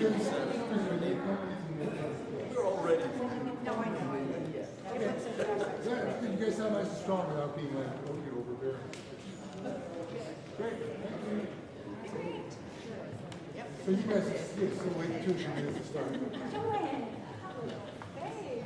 We're all ready. No, I know. You guys sound nice and strong without being like overbearing. Great. So you guys still wait 2 minutes to start. Go ahead. Hey.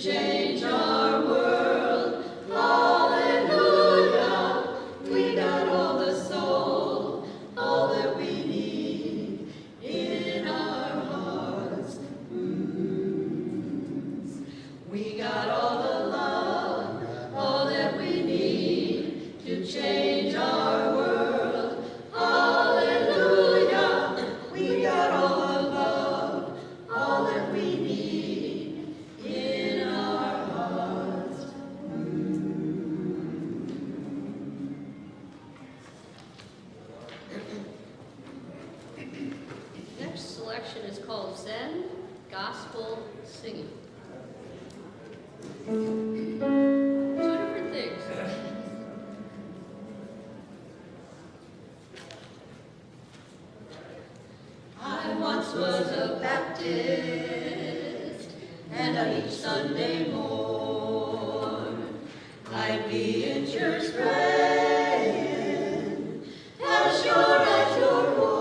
Change our world, hallelujah. selection is called Zen Gospel Singing. Two different things. I once was a Baptist, and on each Sunday morn, I'd be in church praying, as sure as you're born.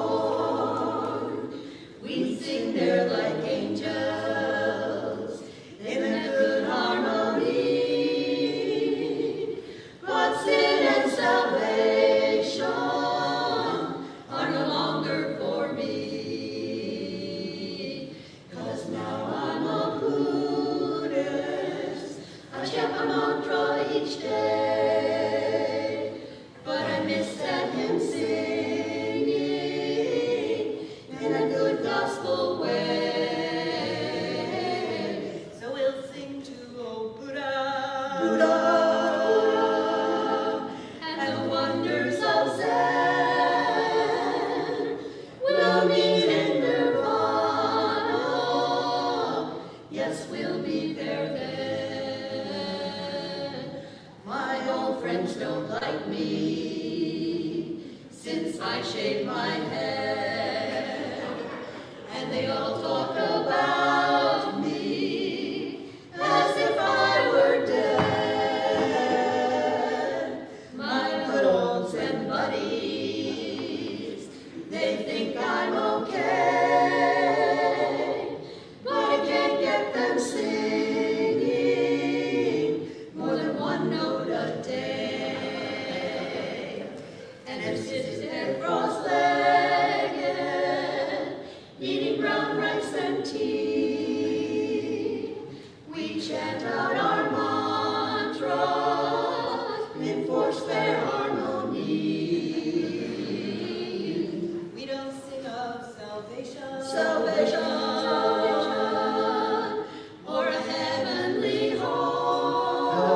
We'd sing there like angels, in a good harmony. But sin and salvation are no longer for me. 'Cause now I'm a Buddhist, I chant my mantra each day. But I miss that hymn singing in a good gospel way. So we'll sing to O Buddha, Buddha, and the wonders of Zen. We'll meet in Nirvana. Yes, we'll be there then. My old friends don't like me since I shaved my head, and they all talk about me as if I were dead. My good old Zen buddies, they think I'm okay, but I can't get them singing more than one note a day. And if sits there cross-legged, eating brown rice and tea, we chant out our mantras, enforce their harmony. We don't sing of salvation, or a heavenly home.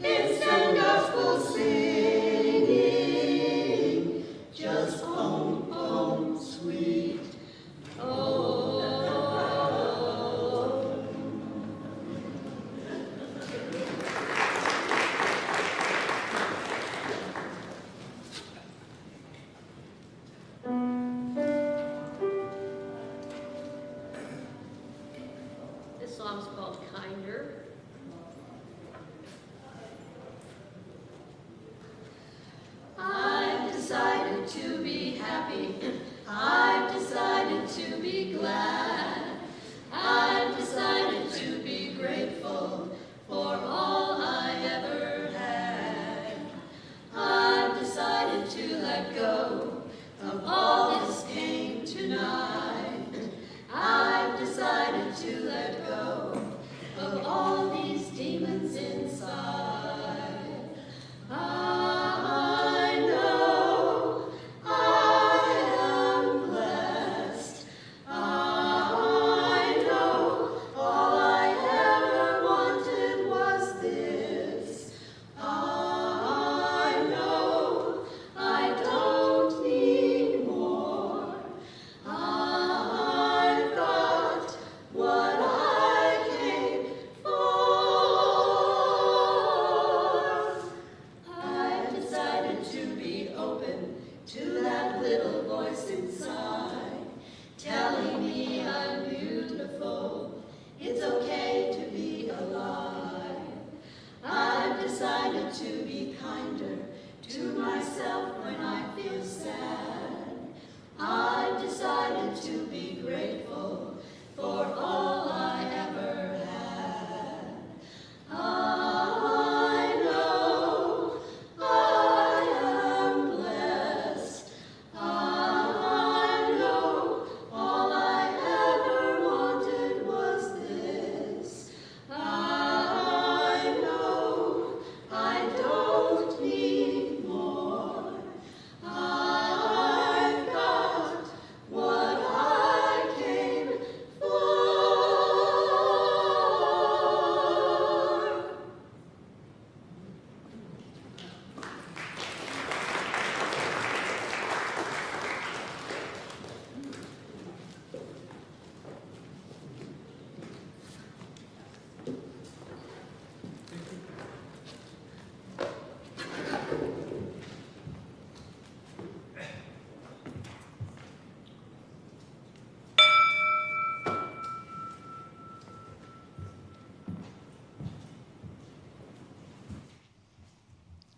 It's Zen gospel singing, just home, home, sweet home. This song's called Kinder. I've decided to be happy. I've decided to be glad. I've decided to be grateful for all I ever had. I've decided to let go of all this pain tonight. I've decided to let go of all these demons inside. I know I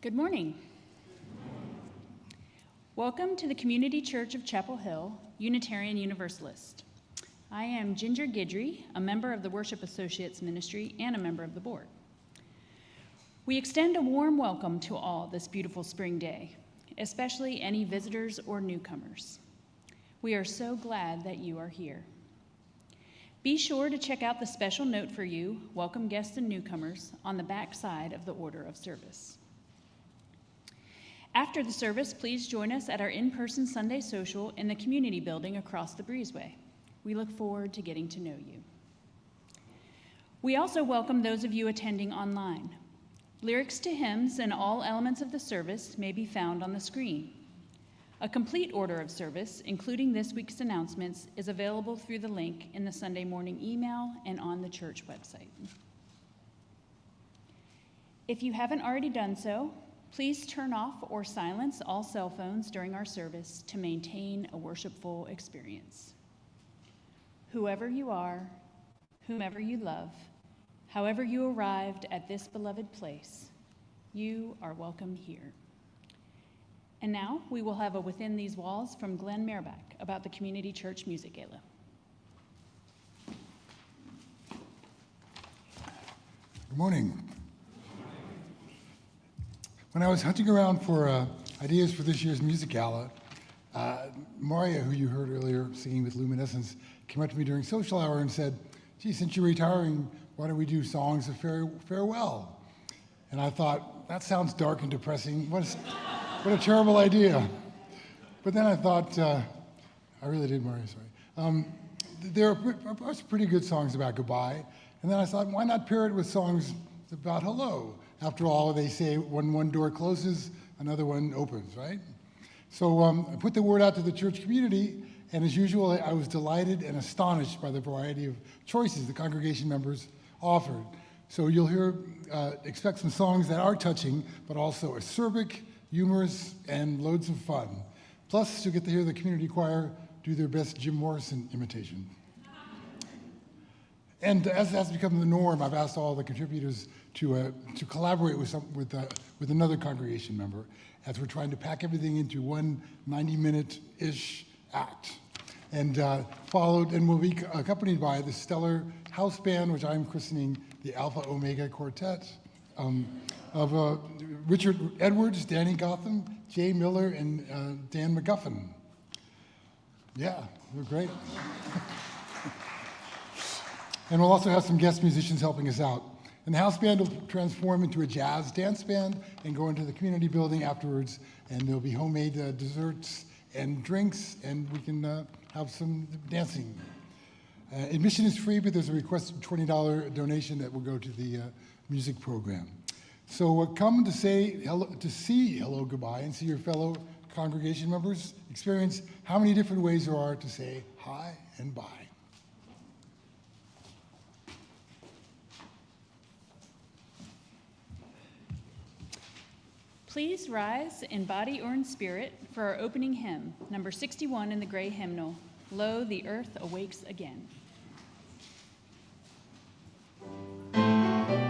Good morning. Welcome to the Community Church of Chapel Hill, Unitarian Universalist. I am Ginger Guidry, a member of the Worship Associates Ministry and a member of the board. We extend a warm welcome to all this beautiful spring day, especially any visitors or newcomers. We are so glad that you are here. Be sure to check out the special note for you, welcome guests and newcomers, on the back side of the order of service. After the service, please join us at our in-person Sunday social in the community building across the breezeway. We look forward to getting to know you. We also welcome those of you attending online. Lyrics to hymns and all elements of the service may be found on the screen. A complete order of service, including this week's announcements, is available through the link in the Sunday morning email and on the church website. If you haven't already done so, please turn off or silence all cell phones during our service to maintain a worshipful experience. Whoever you are, whomever you love, however you arrived at this beloved place, you are welcome here. And now we will have a Within These Walls from Glenn Mehrback about the Community Church Music Gala. Good morning. When I was hunting around for ideas for this year's music gala, Maria, who you heard earlier singing with Luminescence, came up to me during social hour and said, "Gee, since you're retiring, why don't we do songs of farewell?" And I thought, that sounds dark and depressing. What a terrible idea. But then I thought, I really did, Maria, sorry. There are pretty good songs about goodbye. And then I thought, why not pair it with songs about hello? After all, they say when one door closes, another one opens, right? So I put the word out to the church community, and as usual, I was delighted and astonished by the variety of choices the congregation members offered. So you'll expect some songs that are touching, but also acerbic, humorous, and loads of fun. Plus, you'll get to hear the community choir do their best Jim Morrison imitation. And as that's become the norm, I've asked all the contributors to collaborate with another congregation member as we're trying to pack everything into one 90-minute-ish act. And will be accompanied by the stellar house band, which I'm christening the Alpha Omega Quartet, of Richard Edwards, Danny Gotham, Jay Miller, and Dan McGuffin. Yeah, they're great. And we'll also have some guest musicians helping us out. And the house band will transform into a jazz dance band and go into the community building afterwards, and there'll be homemade desserts and drinks, and we can have some dancing. Admission is free, but there's a requested $20 donation that will go to the music program. So come to say hello, to see hello, goodbye, and see your fellow congregation members experience how many different ways there are to say hi and bye. Please rise in body or in spirit for our opening hymn, number 61 in the gray hymnal, Lo, the Earth Awakes Again. Alleluia.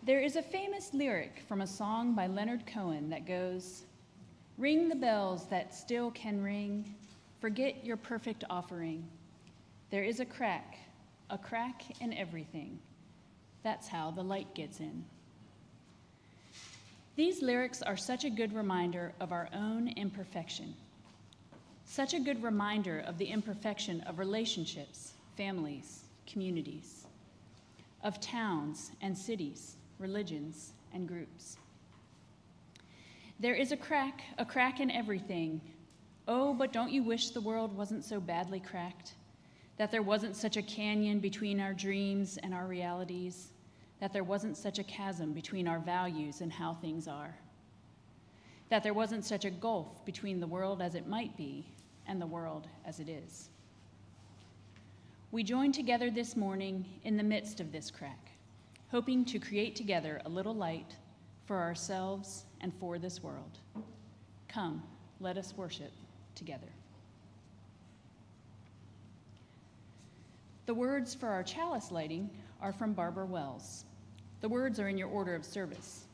There is a famous lyric from a song by Leonard Cohen that goes, "Ring the bells that still can ring, forget your perfect offering. There is a crack in everything. That's how the light gets in." These lyrics are such a good reminder of our own imperfection, such a good reminder of the imperfection of relationships, families, communities, of towns and cities, religions and groups. There is a crack in everything. Oh, but don't you wish the world wasn't so badly cracked? That there wasn't such a canyon between our dreams and our realities? That there wasn't such a chasm between our values and how things are? That there wasn't such a gulf between the world as it might be and the world as it is? We join together this morning in the midst of this crack, hoping to create together a little light for ourselves and for this world. Come, let us worship together. The words for our chalice lighting are from Barbara Wells. The words are in your order of service.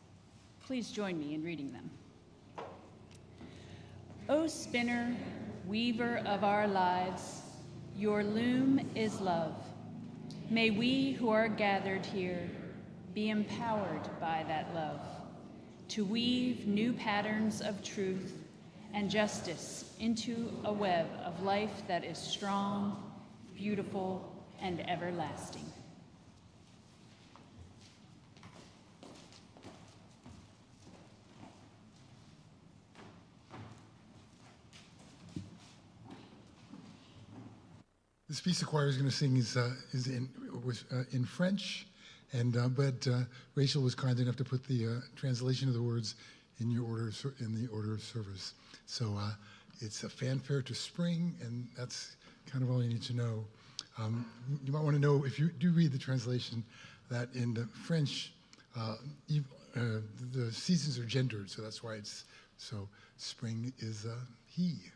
Please join me in reading them. O spinner, weaver of our lives, your loom is love. May we who are gathered here be empowered by that love to weave new patterns of truth and justice into a web of life that is strong, beautiful, and everlasting. This piece the choir is going to sing was in French, but Rachel was kind enough to put the translation of the words in the order of service. So it's a fanfare to spring, and that's kind of all you need to know. You might want to know, if you do read the translation, that in the French, the seasons are gendered, so that's why it's so. Spring is he.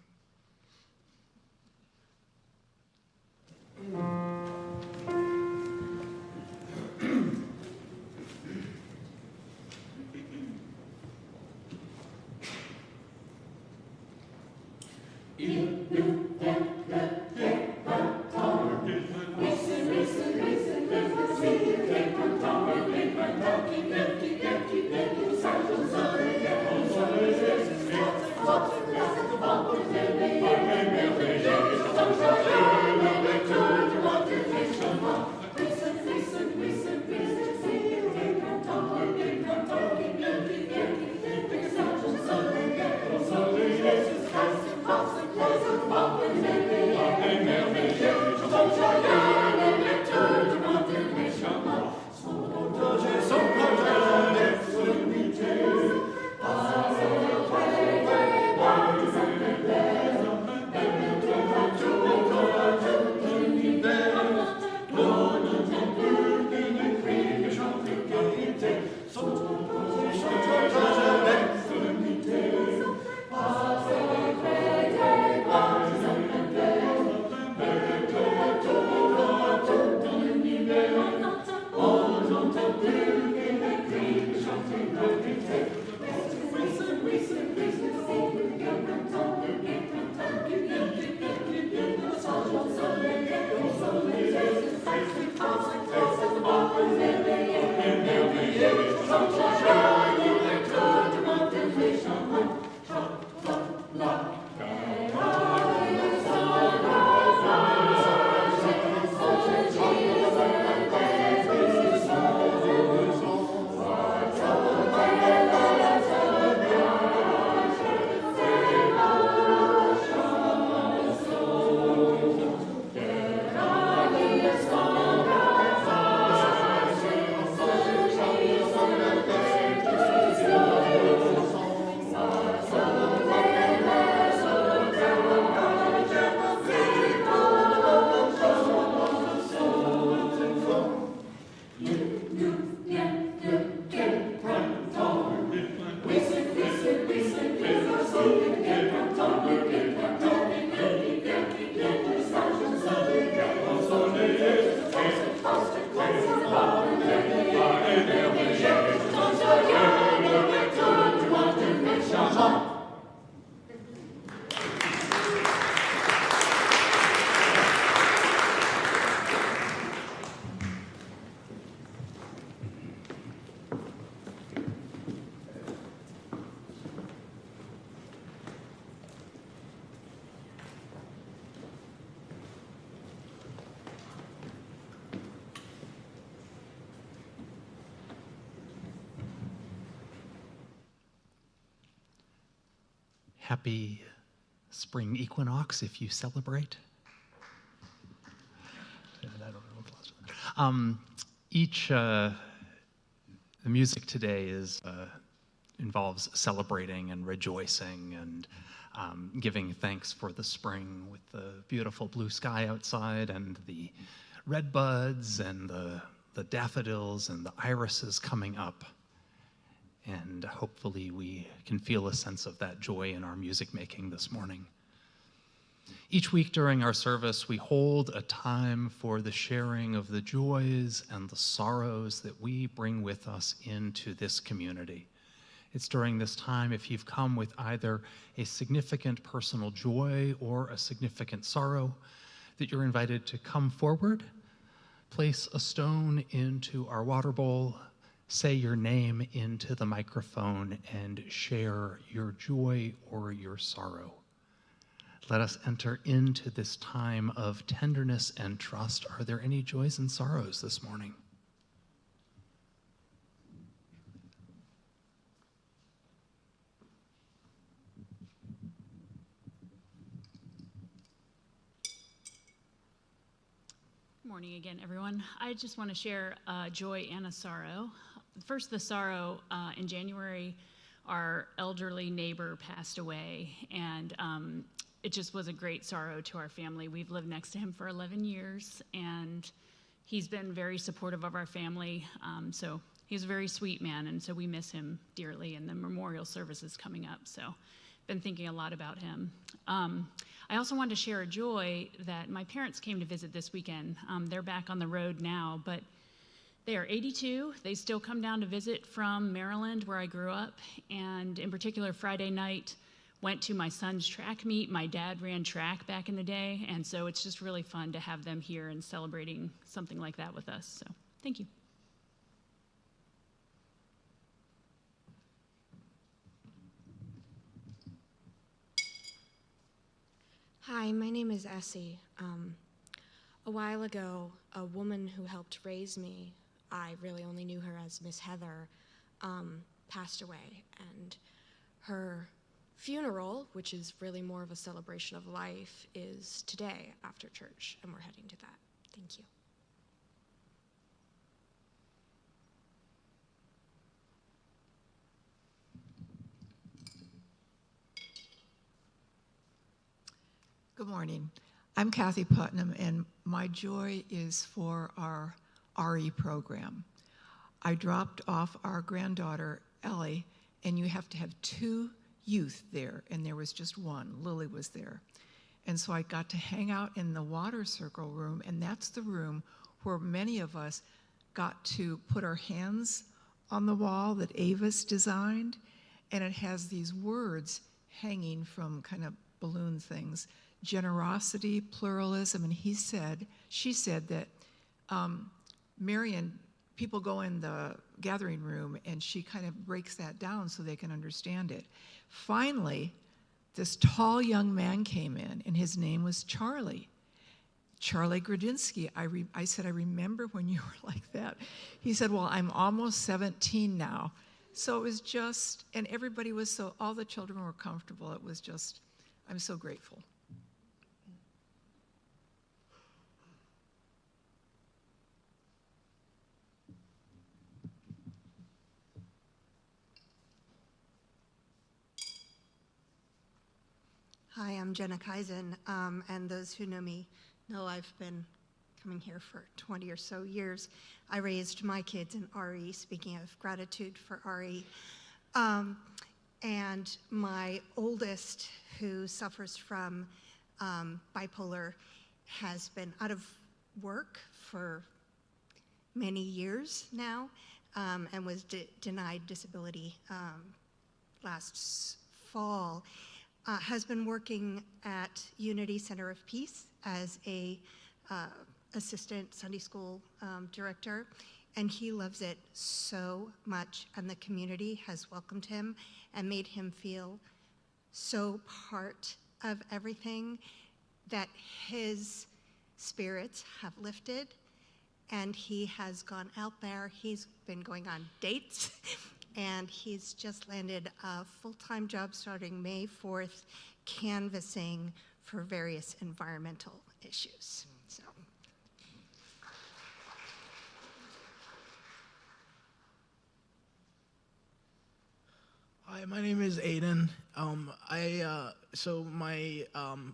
Impossible. Happy spring equinox if you celebrate. The music today involves celebrating and rejoicing and giving thanks for the spring with the beautiful blue sky outside and the red buds and the daffodils and the irises coming up. And hopefully we can feel a sense of that joy in our music making this morning. Each week during our service, we hold a time for the sharing of the joys and the sorrows that we bring with us into this community. It's during this time, if you've come with either a significant personal joy or a significant sorrow, that you're invited to come forward, place a stone into our water bowl, say your name into the microphone, and share your joy or your sorrow. Let us enter into this time of tenderness and trust. Are there any joys and sorrows this morning? Good morning again, everyone. I just want to share a joy and a sorrow. First, the sorrow. In January, our elderly neighbor passed away, and it just was a great sorrow to our family. We've lived next to him for 11 years, and he's been very supportive of our family. So he's a very sweet man, and so we miss him dearly, and the memorial service is coming up, so been thinking a lot about him. I also wanted to share a joy that my parents came to visit this weekend. They're back on the road now, but they are 82. They still come down to visit from Maryland, where I grew up, and in particular, Friday night, went to my son's track meet. My dad ran track back in the day, and so it's just really fun to have them here and celebrating something like that with us. So thank you. Hi, my name is Essie. A while ago, a woman who helped raise me, I really only knew her as Miss Heather, passed away, and her funeral, which is really more of a celebration of life, is today after church, and we're heading to that. Thank you. Good morning. I'm Kathy Putnam, and my joy is for our RE program. I dropped off our granddaughter, Ellie, and you have to have 2 youth there, and there was just one. Lily was there. And so I got to hang out in the water circle room, and that's the room where many of us got to put our hands on the wall that Avis designed, and it has these words hanging from kind of balloon things: generosity, pluralism, and she said that Marion, people go in the gathering room and she kind of breaks that down so they can understand it. Finally, this tall young man came in, and his name was Charlie Gradinsky. I said, I remember when you were like that. He said, well, I'm almost 17 now. So it was just, and everybody was all the children were comfortable. It was just, I'm so grateful. Hi, I'm Jenna Kaisen, and those who know me know I've been coming here for 20 or so years. I raised my kids in RE, speaking of gratitude for RE. And my oldest, who suffers from bipolar, has been out of work for many years now, and was denied disability last fall. Has been working at Unity Center of Peace as a assistant Sunday school director, and he loves it so much, and the community has welcomed him and made him feel so part of everything that his spirits have lifted, and he has gone out there. He's been going on dates and he's just landed a full-time job starting May 4th, canvassing for various environmental issues. So. Hi, my name is Aiden.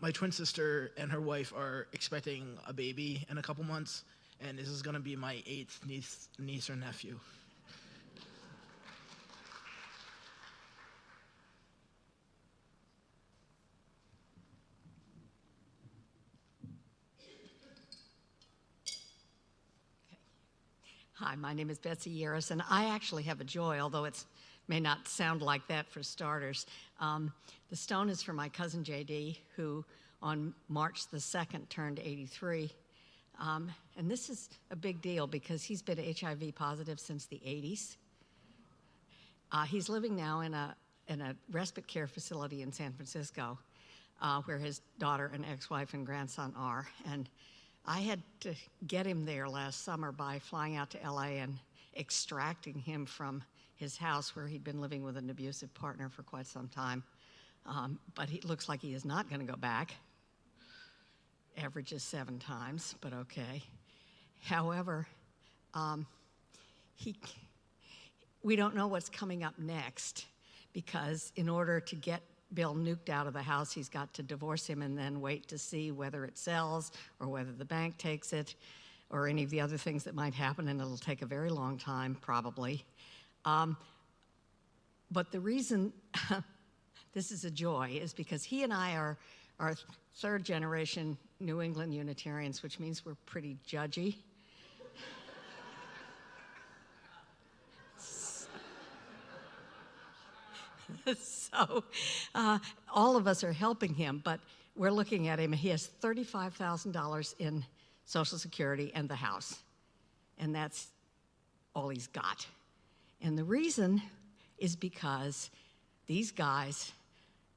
My twin sister and her wife are expecting a baby in a couple months, and this is going to be my 8th niece or nephew. Hi, my name is Betsy Yaris, and I actually have a joy, although it may not sound like that for starters. The stone is for my cousin JD, who on March the 2nd turned 83. And this is a big deal because he's been HIV positive since the 80s. He's living now in a respite care facility in San Francisco, where his daughter and ex-wife and grandson are. And I had to get him there last summer by flying out to LA and extracting him from his house where he'd been living with an abusive partner for quite some time. But it looks like he is not going to go back. Averages 7 times, but okay. However, we don't know what's coming up next, because in order to get Bill nuked out of the house, he's got to divorce him and then wait to see whether it sells or whether the bank takes it or any of the other things that might happen, and it'll take a very long time, probably. But the reason this is a joy is because he and I are 3rd generation New England Unitarians, which means we're pretty judgy. So all of us are helping him, but we're looking at him. He has $35,000 in Social Security and the house, and that's all he's got. And the reason is because these guys,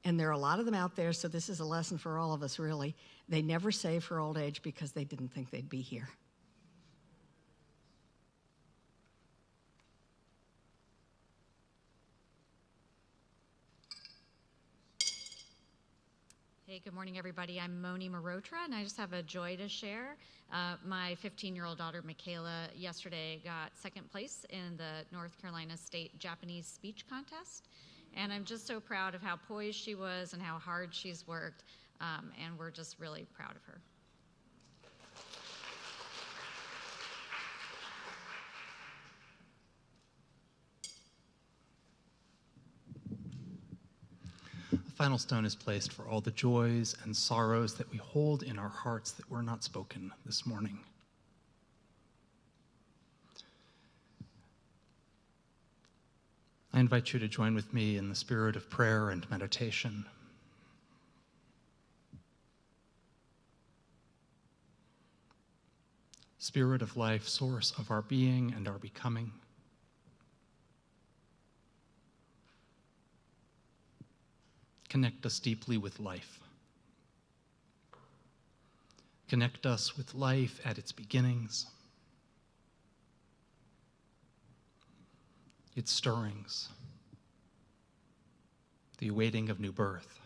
and there are a lot of them out there, so this is a lesson for all of us, really, they never save for old age because they didn't think they'd be here. Hey, good morning, everybody. I'm Moni Marotra, and I just have a joy to share. My 15-year-old daughter, Michaela, yesterday got 2nd place in the North Carolina State Japanese Speech Contest, and I'm just so proud of how poised she was and how hard she's worked, and we're just really proud of her. The final stone is placed for all the joys and sorrows that we hold in our hearts that were not spoken this morning. I invite you to join with me in the spirit of prayer and meditation. Spirit of life, source of our being and our becoming. Connect us deeply with life. Connect us with life at its beginnings, its stirrings, the awaiting of new birth,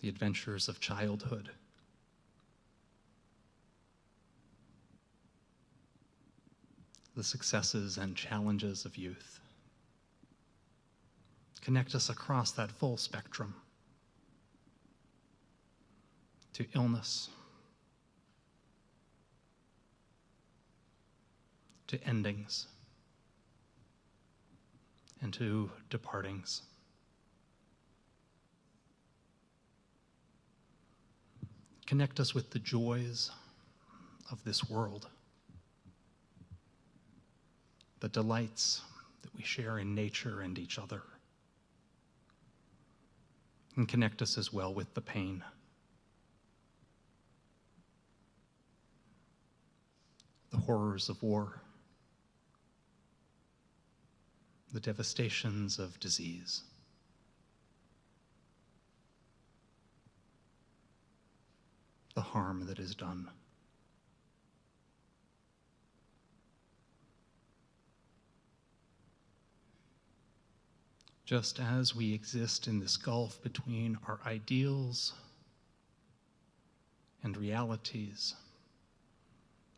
the adventures of childhood, the successes and challenges of youth. Connect us across that full spectrum to illness, to endings, and to departings. Connect us with the joys of this world, the delights that we share in nature and each other. And connect us as well with the pain. The horrors of war, the devastations of disease. The harm that is done. just as we exist in this gulf between our ideals and realities,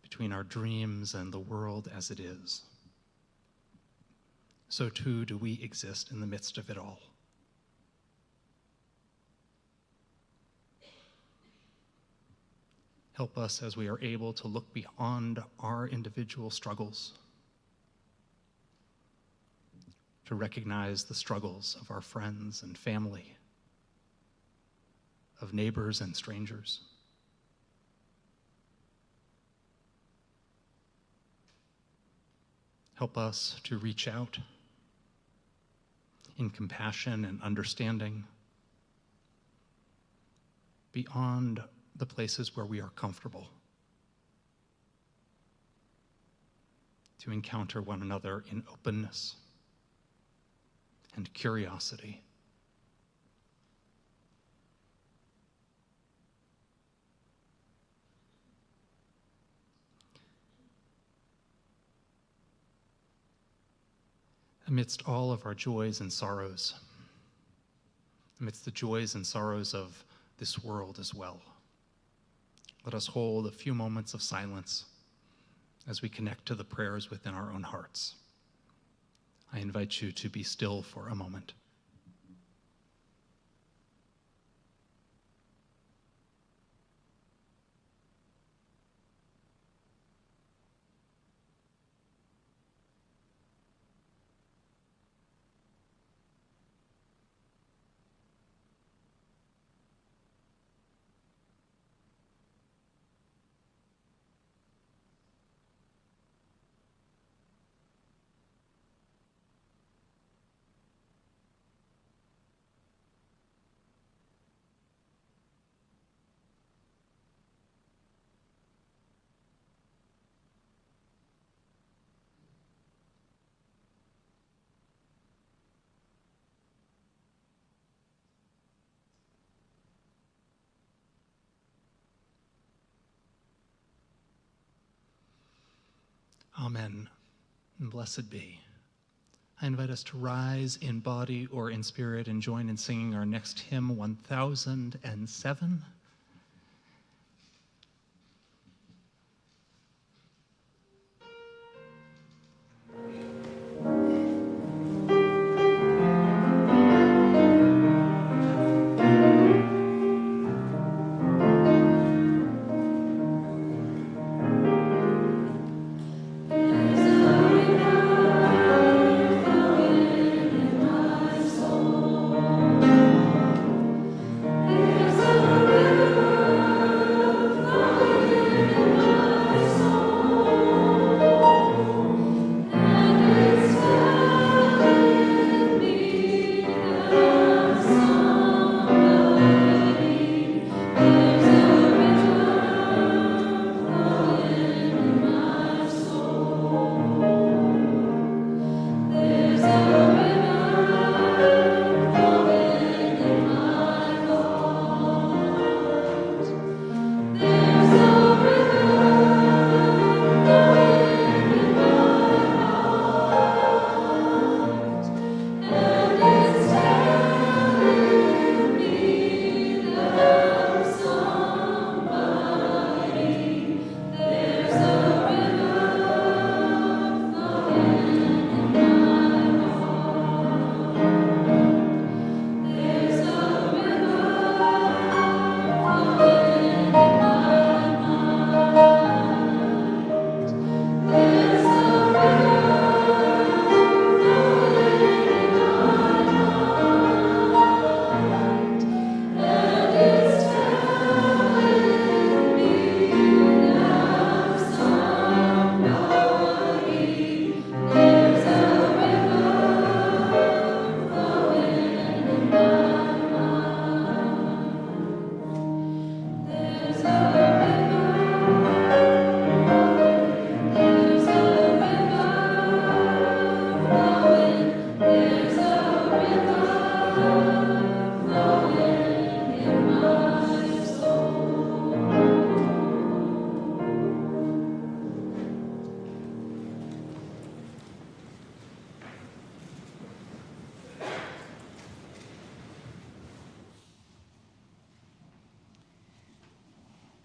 between our dreams and the world as it is, so too do we exist in the midst of it all. Help us as we are able to look beyond our individual struggles, to recognize the struggles of our friends and family, of neighbors and strangers. Help us to reach out in compassion and understanding beyond the places where we are comfortable, to encounter one another in openness and curiosity. Amidst all of our joys and sorrows, amidst the joys and sorrows of this world as well, let us hold a few moments of silence as we connect to the prayers within our own hearts. I invite you to be still for a moment. Amen, and blessed be. I invite us to rise in body or in spirit and join in singing our next hymn, 1007. There's a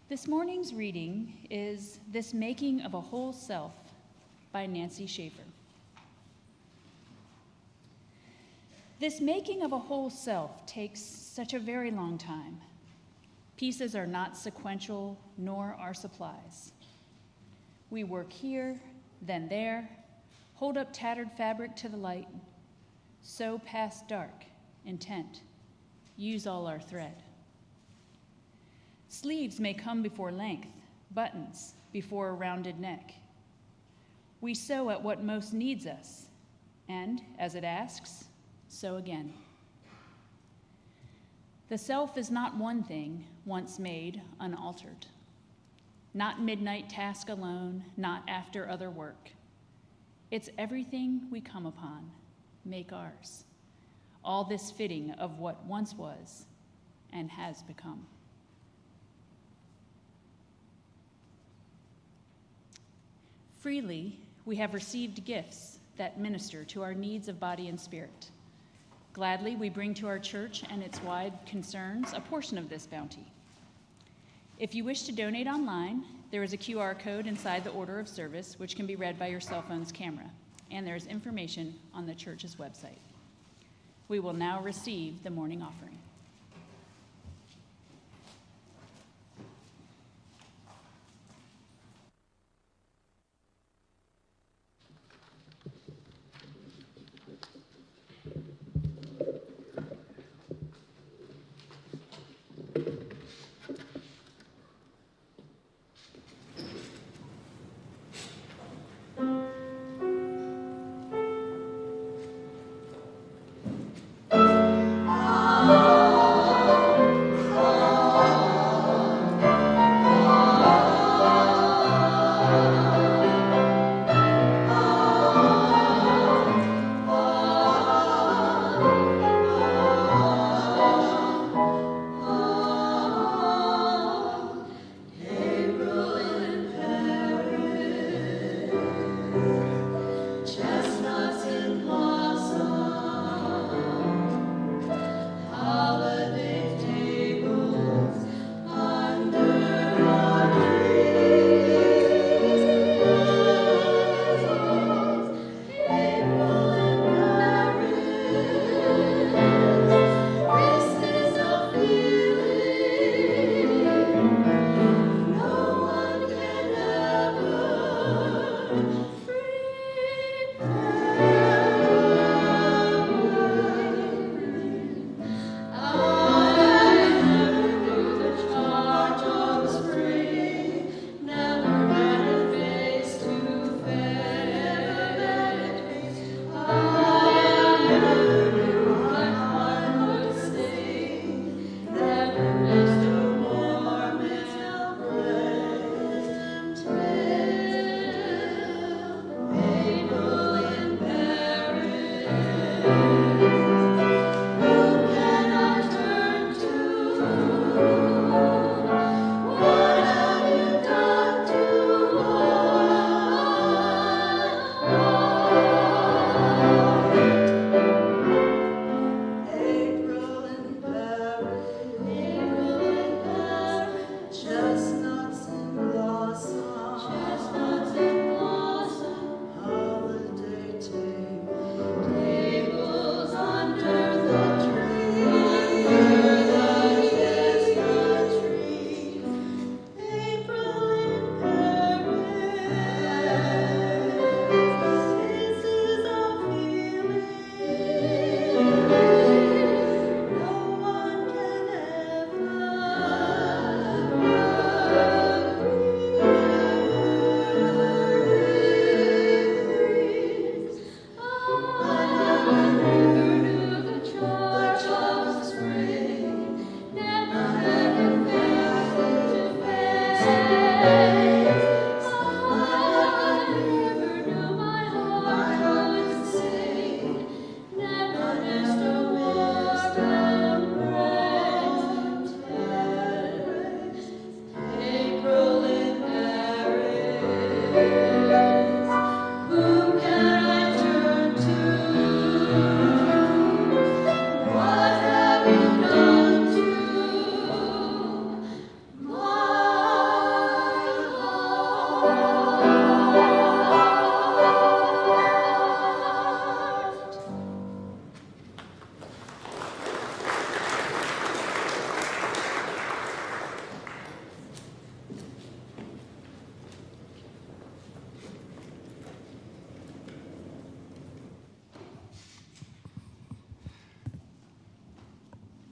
This morning's reading is This Making of a Whole Self by Nancy Schaefer. This making of a whole self takes such a very long time. Pieces are not sequential, nor are supplies. We work here, then there, hold up tattered fabric to the light, sew past dark, intent, use all our thread. Sleeves may come before length, buttons before a rounded neck. We sew at what most needs us, and as it asks, sew again. The self is not one thing, once made, unaltered. Not midnight task alone, not after other work. It's everything we come upon, make ours. All this fitting of what once was and has become. Freely, we have received gifts that minister to our needs of body and spirit. Gladly, we bring to our church and its wide concerns a portion of this bounty. If you wish to donate online, there is a QR code inside the order of service which can be read by your cell phone's camera, and there is information on the church's website. We will now receive the morning offering. Ah.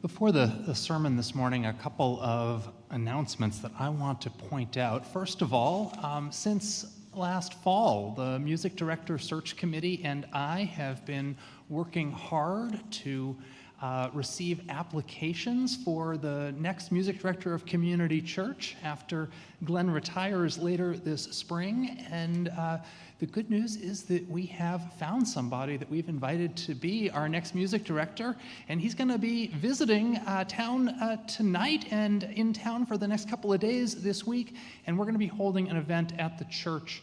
Before the sermon this morning, a couple of announcements that I want to point out. First of all, since last fall, the Music Director Search Committee and I have been working hard to receive applications for the next Music Director of Community Church after Glenn retires later this spring. And the good news is that we have found somebody that we've invited to be our next music director, and he's going to be visiting town tonight and in town for the next couple of days this week, and we're going to be holding an event at the church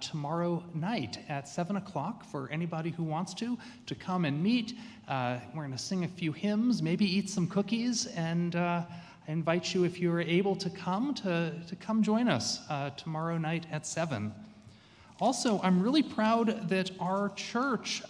tomorrow night at 7 o'clock for anybody who wants to come and meet. We're going to sing a few hymns, maybe eat some cookies, and I invite you, if you're able to come join us tomorrow night at 7. Also, I'm really proud that our church,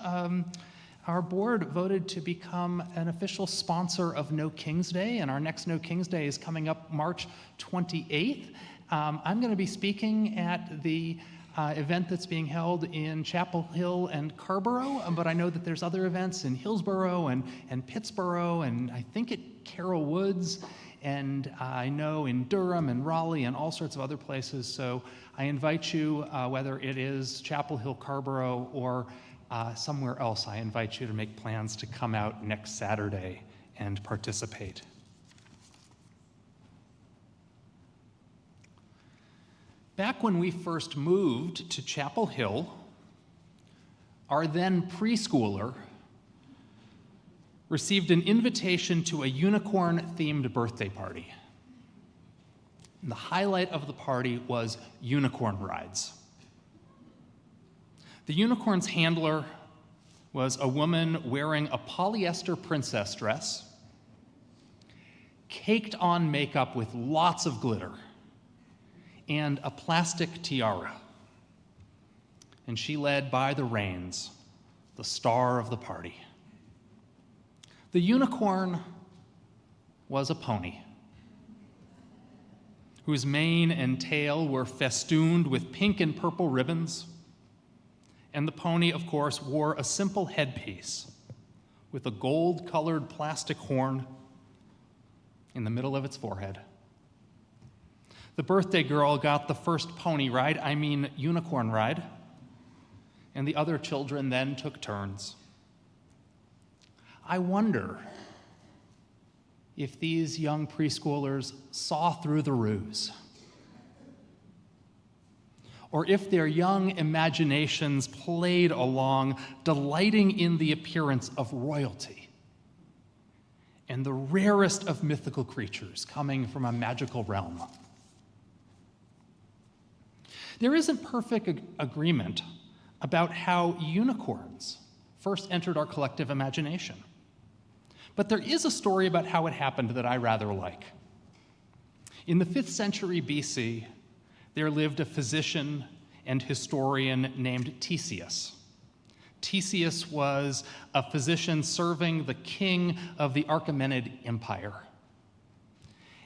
our board voted to become an official sponsor of No King's Day, and our next No King's Day is coming up March 28th. I'm going to be speaking at the event that's being held in Chapel Hill and Carrboro, but I know that there's other events in Hillsborough and Pittsburgh, and I think at Carroll Woods, and I know in Durham and Raleigh and all sorts of other places. So I invite you, whether it is Chapel Hill, Carrboro, or somewhere else, I invite you to make plans to come out next Saturday and participate. Back when we first moved to Chapel Hill, our then preschooler received an invitation to a unicorn-themed birthday party. And the highlight of the party was unicorn rides. The unicorn's handler was a woman wearing a polyester princess dress, caked on makeup with lots of glitter, and a plastic tiara. And she led by the reins, the star of the party. The unicorn was a pony, whose mane and tail were festooned with pink and purple ribbons, and the pony, of course, wore a simple headpiece with a gold-colored plastic horn in the middle of its forehead. The birthday girl got the first pony ride, unicorn ride, and the other children then took turns. I wonder if these young preschoolers saw through the ruse, or if their young imaginations played along, delighting in the appearance of royalty and the rarest of mythical creatures coming from a magical realm. There isn't perfect agreement about how unicorns first entered our collective imagination. But there is a story about how it happened that I rather like. In the 5th century BC, there lived a physician and historian named Theseus. Theseus was a physician serving the king of the Achaemenid Empire.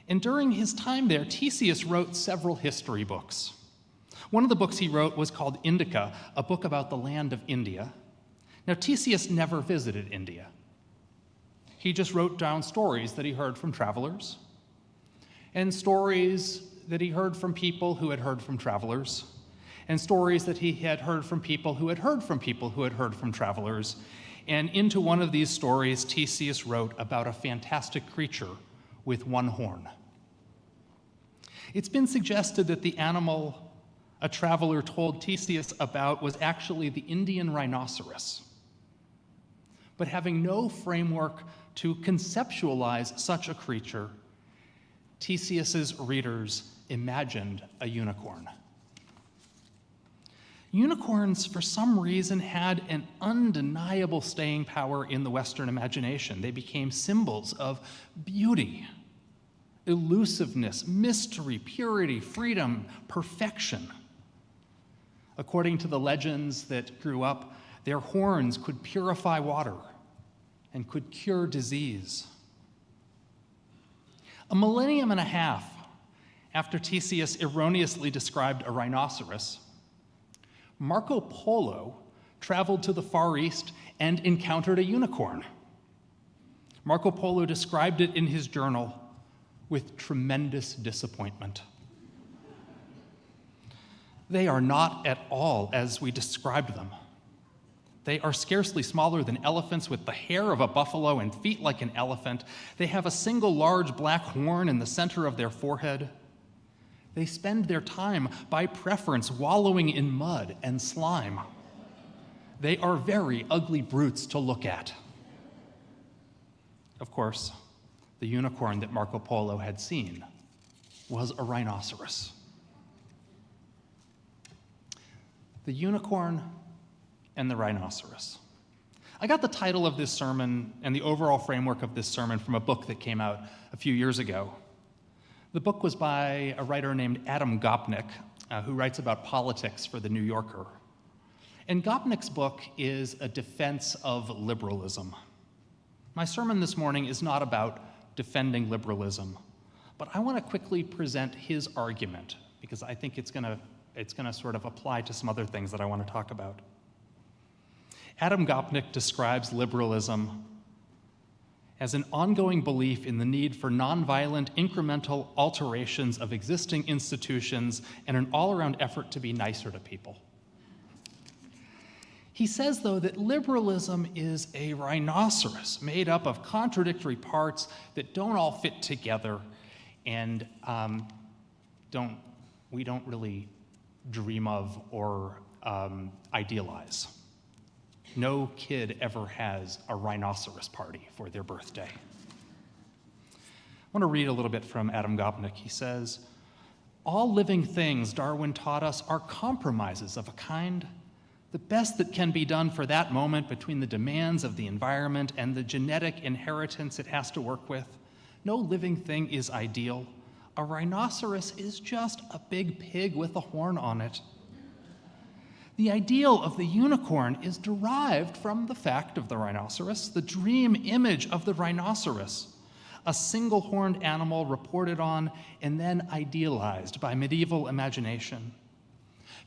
And during his time there, Theseus wrote several history books. One of the books he wrote was called Indica, a book about the land of India. Now, Theseus never visited India. He just wrote down stories that he heard from travelers, and stories that he heard from people who had heard from travelers, and stories that he had heard from people who had heard from people who had heard from travelers. And into one of these stories, Theseus wrote about a fantastic creature with one horn. It's been suggested that the animal a traveler told Theseus about was actually the Indian rhinoceros. But having no framework to conceptualize such a creature, Theseus's readers imagined a unicorn. Unicorns, for some reason, had an undeniable staying power in the Western imagination. They became symbols of beauty, elusiveness, mystery, purity, freedom, perfection. According to the legends that grew up, their horns could purify water and could cure disease. A millennium and a half after Theseus erroneously described a rhinoceros, Marco Polo traveled to the Far East and encountered a unicorn. Marco Polo described it in his journal with tremendous disappointment. They are not at all as we described them. They are scarcely smaller than elephants, with the hair of a buffalo and feet like an elephant. They have a single large black horn in the center of their forehead. They spend their time, by preference, wallowing in mud and slime. They are very ugly brutes to look at. Of course, the unicorn that Marco Polo had seen was a rhinoceros. The unicorn and the rhinoceros. I got the title of this sermon and the overall framework of this sermon from a book that came out a few years ago. The book was by a writer named Adam Gopnik, who writes about politics for The New Yorker. And Gopnik's book is a defense of liberalism. My sermon this morning is not about defending liberalism, but I want to quickly present his argument because I think it's going to sort of apply to some other things that I want to talk about. Adam Gopnik describes liberalism as an ongoing belief in the need for nonviolent, incremental alterations of existing institutions and an all-around effort to be nicer to people. He says, though, that liberalism is a rhinoceros made up of contradictory parts that don't all fit together and we don't really dream of or idealize. No kid ever has a rhinoceros party for their birthday. I want to read a little bit from Adam Gopnik. He says, "All living things, Darwin taught us, are compromises of a kind, the best that can be done for that moment between the demands of the environment and the genetic inheritance it has to work with. No living thing is ideal. A rhinoceros is just a big pig with a horn on it. The ideal of the unicorn is derived from the fact of the rhinoceros, the dream image of the rhinoceros, a single-horned animal reported on and then idealized by medieval imagination.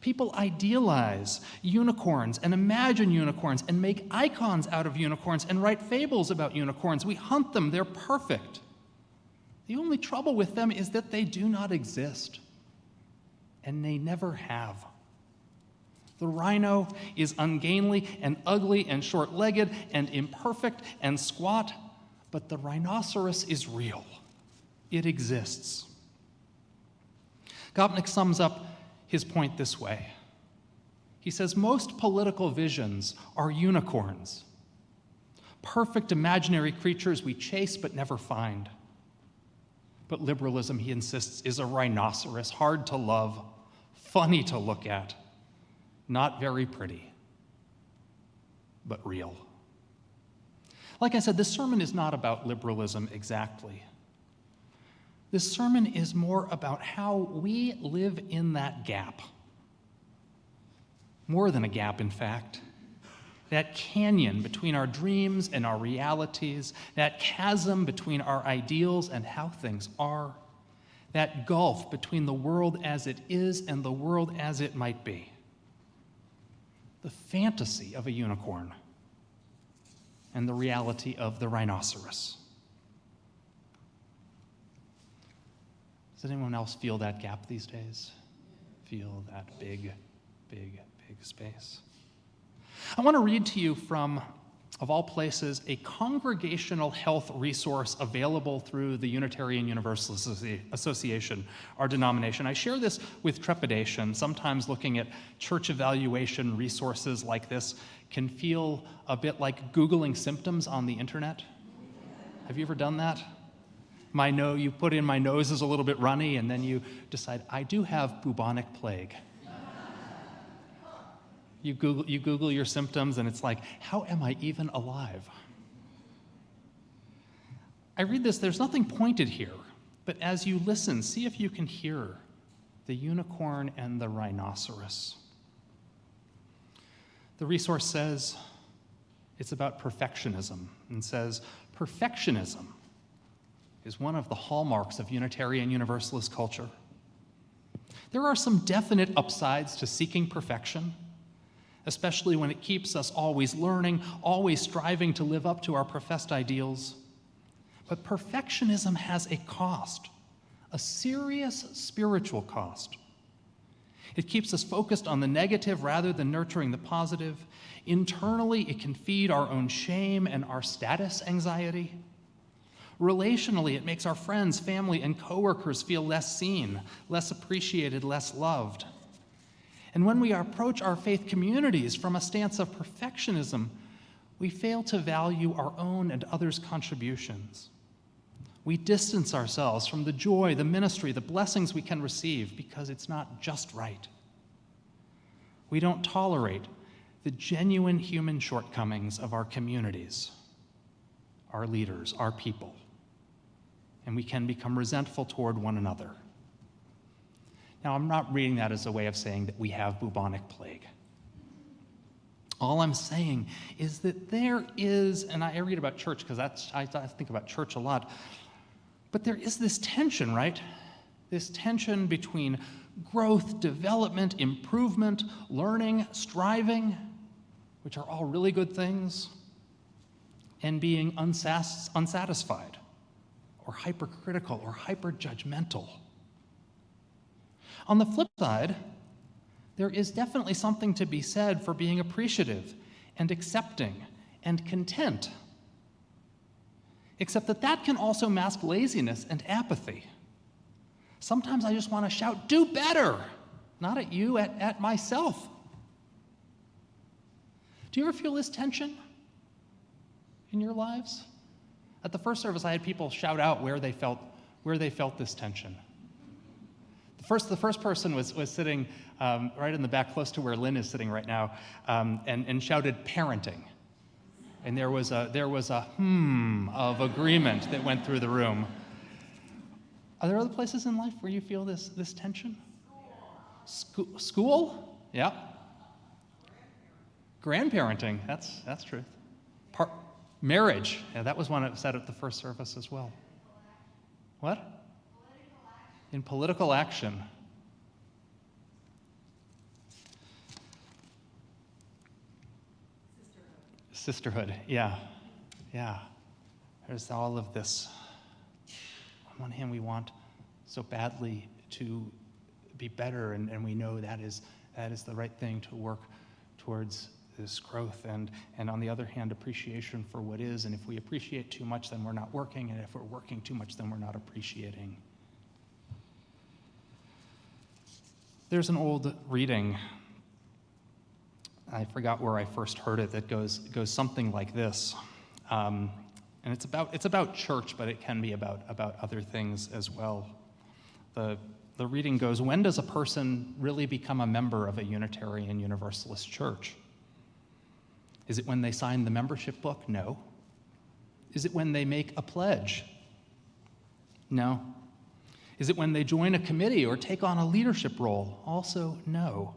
People idealize unicorns and imagine unicorns and make icons out of unicorns and write fables about unicorns. We hunt them, they're perfect. The only trouble with them is that they do not exist, and they never have. The rhino is ungainly and ugly and short-legged and imperfect and squat, but the rhinoceros is real. It exists." Gopnik sums up his point this way. He says, most political visions are unicorns, perfect imaginary creatures we chase but never find. But liberalism, he insists, is a rhinoceros, hard to love, funny to look at, not very pretty, but real. Like I said, this sermon is not about liberalism exactly. This sermon is more about how we live in that gap. More than a gap, in fact. That canyon between our dreams and our realities, that chasm between our ideals and how things are, that gulf between the world as it is and the world as it might be. The fantasy of a unicorn and the reality of the rhinoceros. Does anyone else feel that gap these days? Feel that big, big, big space? I want to read to you from, of all places, a congregational health resource available through the Unitarian Universalist Association, our denomination. I share this with trepidation. Sometimes looking at church evaluation resources like this can feel a bit like Googling symptoms on the internet. Have you ever done that? You put in my nose is a little bit runny, and then you decide, I do have bubonic plague. You Google your symptoms, and it's like, how am I even alive? I read this, there's nothing pointed here, but as you listen, see if you can hear the unicorn and the rhinoceros. The resource says it's about perfectionism, and says, perfectionism is one of the hallmarks of Unitarian Universalist culture. There are some definite upsides to seeking perfection, especially when it keeps us always learning, always striving to live up to our professed ideals. But perfectionism has a cost, a serious spiritual cost. It keeps us focused on the negative rather than nurturing the positive. Internally, it can feed our own shame and our status anxiety. Relationally, it makes our friends, family, and coworkers feel less seen, less appreciated, less loved. And when we approach our faith communities from a stance of perfectionism, we fail to value our own and others' contributions. We distance ourselves from the joy, the ministry, the blessings we can receive because it's not just right. We don't tolerate the genuine human shortcomings of our communities, our leaders, our people, and we can become resentful toward one another. Now, I'm not reading that as a way of saying that we have bubonic plague. All I'm saying is that there is, and I read about church because I think about church a lot, but there is this tension, right? This tension between growth, development, improvement, learning, striving, which are all really good things, and being unsatisfied or hypercritical or hyperjudgmental. On the flip side, there is definitely something to be said for being appreciative and accepting and content. Except that that can also mask laziness and apathy. Sometimes I just want to shout, do better, not at you, at myself. Do you ever feel this tension in your lives? At the first service, I had people shout out where they felt this tension. The first person was sitting right in the back, close to where Lynn is sitting right now, and shouted parenting. And there was a of agreement that went through the room. Are there other places in life where you feel this tension? School? Yeah. Grandparenting, that's truth. Marriage, yeah, that was one that was said at the first service as well. What? In political action. Sisterhood, yeah. There's all of this. On one hand, we want so badly to be better, and we know that is the right thing to work towards this growth, and on the other hand, appreciation for what is, and if we appreciate too much, then we're not working, and if we're working too much, then we're not appreciating. There's an old reading, I forgot where I first heard it, that goes something like this. And it's about church, but it can be about other things as well. The reading goes, when does a person really become a member of a Unitarian Universalist church? Is it when they sign the membership book? No. Is it when they make a pledge? No. Is it when they join a committee or take on a leadership role? Also, no.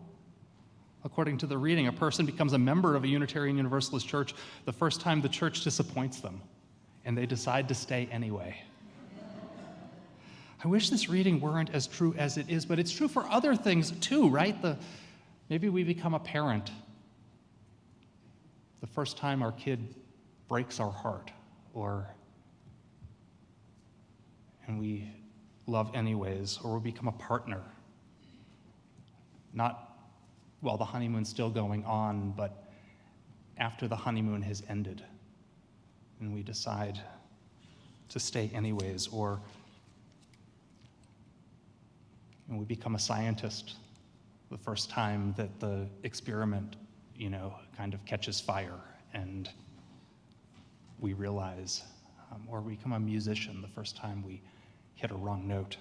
According to the reading, a person becomes a member of a Unitarian Universalist church the first time the church disappoints them, and they decide to stay anyway. I wish this reading weren't as true as it is, but it's true for other things too, right? Maybe we become a parent the first time our kid breaks our heart, and we love anyways, or we become a partner. Not while the honeymoon's still going on, but after the honeymoon has ended, and we decide to stay anyways, or we become a scientist the first time that the experiment, kind of catches fire, and we realize, or we become a musician the first time we hit a wrong note.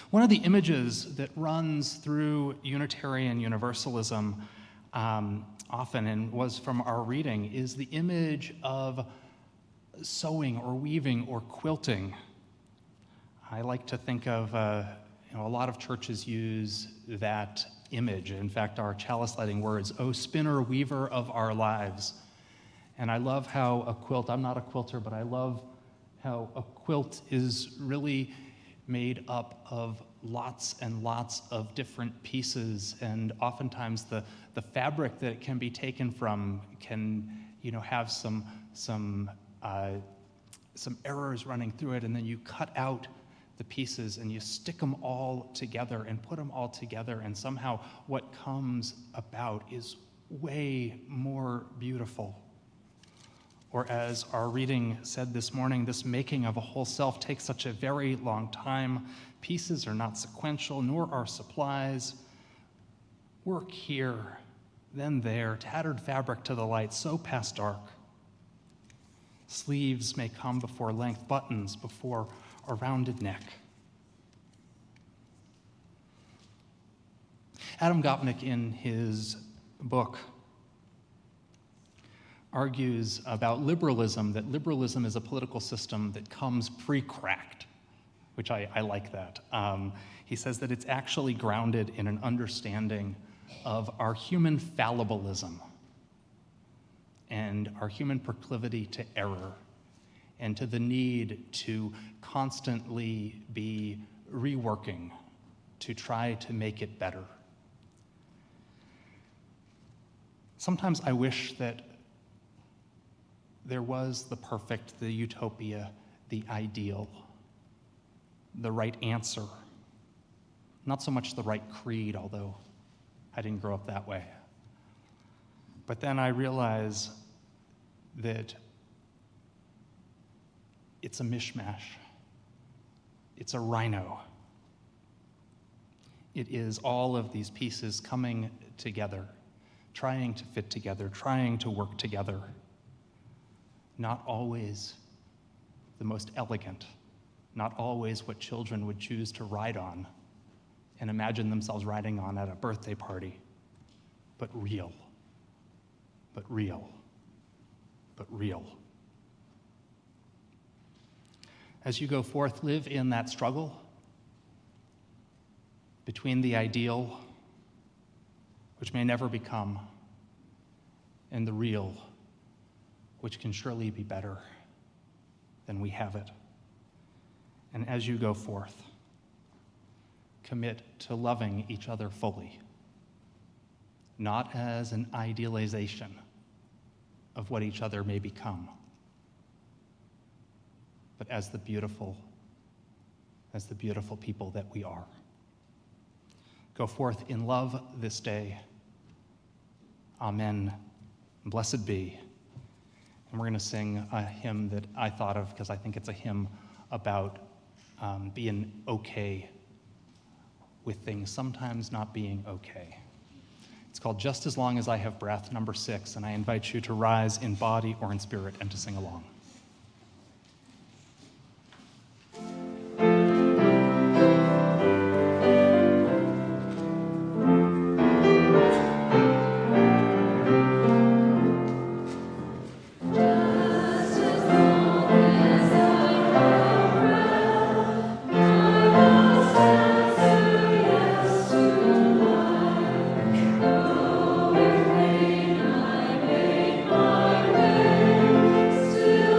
One of the images that runs through Unitarian Universalism often, and was from our reading, is the image of sewing or weaving or quilting. I like to think of, a lot of churches use that image. In fact, our chalice lighting words, "O spinner, weaver of our lives." And I love how a quilt, I'm not a quilter, but I love how a quilt is really made up of lots and lots of different pieces, and oftentimes the fabric that it can be taken from can, have some errors running through it, and then you cut out the pieces and you stick them all together and put them all together, and somehow what comes about is way more beautiful. Or as our reading said this morning, this making of a whole self takes such a very long time. Pieces are not sequential, nor are supplies. Work here, then there, tattered fabric to the light, so past dark. Sleeves may come before length, buttons before a rounded neck. Adam Gopnik, in his book, argues about liberalism, that liberalism is a political system that comes pre-cracked, which I like that. He says that it's actually grounded in an understanding of our human fallibilism and our human proclivity to error and to the need to constantly be reworking to try to make it better. Sometimes I wish that there was the perfect, the utopia, the ideal, the right answer. Not so much the right creed, although I didn't grow up that way. But then I realize that it's a mishmash. It's a rhino. It is all of these pieces coming together, trying to fit together, trying to work together. Not always the most elegant, not always what children would choose to ride on and imagine themselves riding on at a birthday party, but real, but real, but real. As you go forth, live in that struggle between the ideal, which may never become, and the real, which can surely be better than we have it. And as you go forth, commit to loving each other fully, not as an idealization of what each other may become, but as the beautiful people that we are. Go forth in love this day. Amen. Blessed be. And we're going to sing a hymn that I thought of because I think it's a hymn about being okay with things sometimes not being okay. It's called Just As Long As I Have Breath, number 6, and I invite you to rise in body or in spirit and to sing along. Still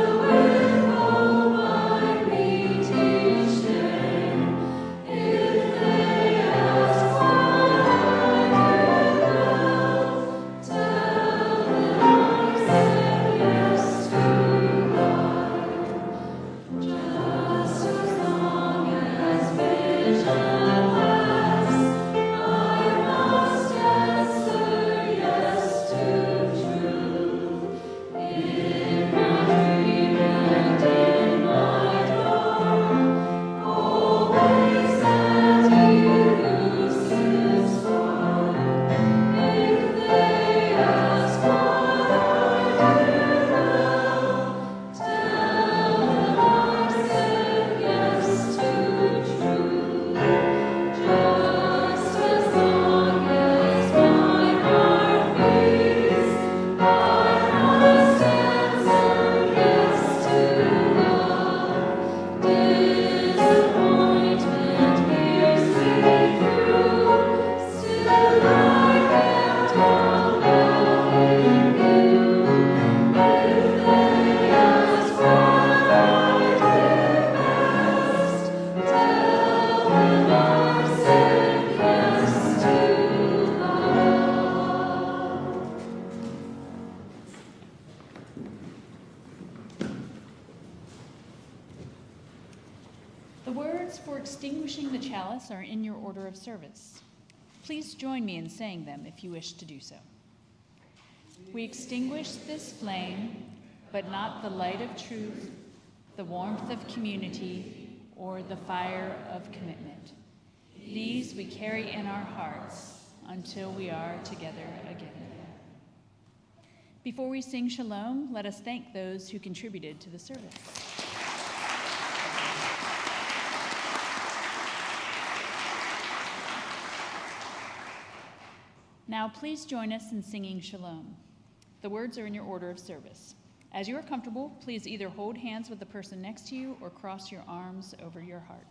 The words for extinguishing the chalice are in your order of service. Please join me in saying them if you wish to do so. We extinguish this flame, but not the light of truth, the warmth of community, or the fire of commitment. These we carry in our hearts until we are together again. Before we sing Shalom, let us thank those who contributed to the service. Now please join us in singing Shalom. The words are in your order of service. As you are comfortable, please either hold hands with the person next to you or cross your arms over your heart.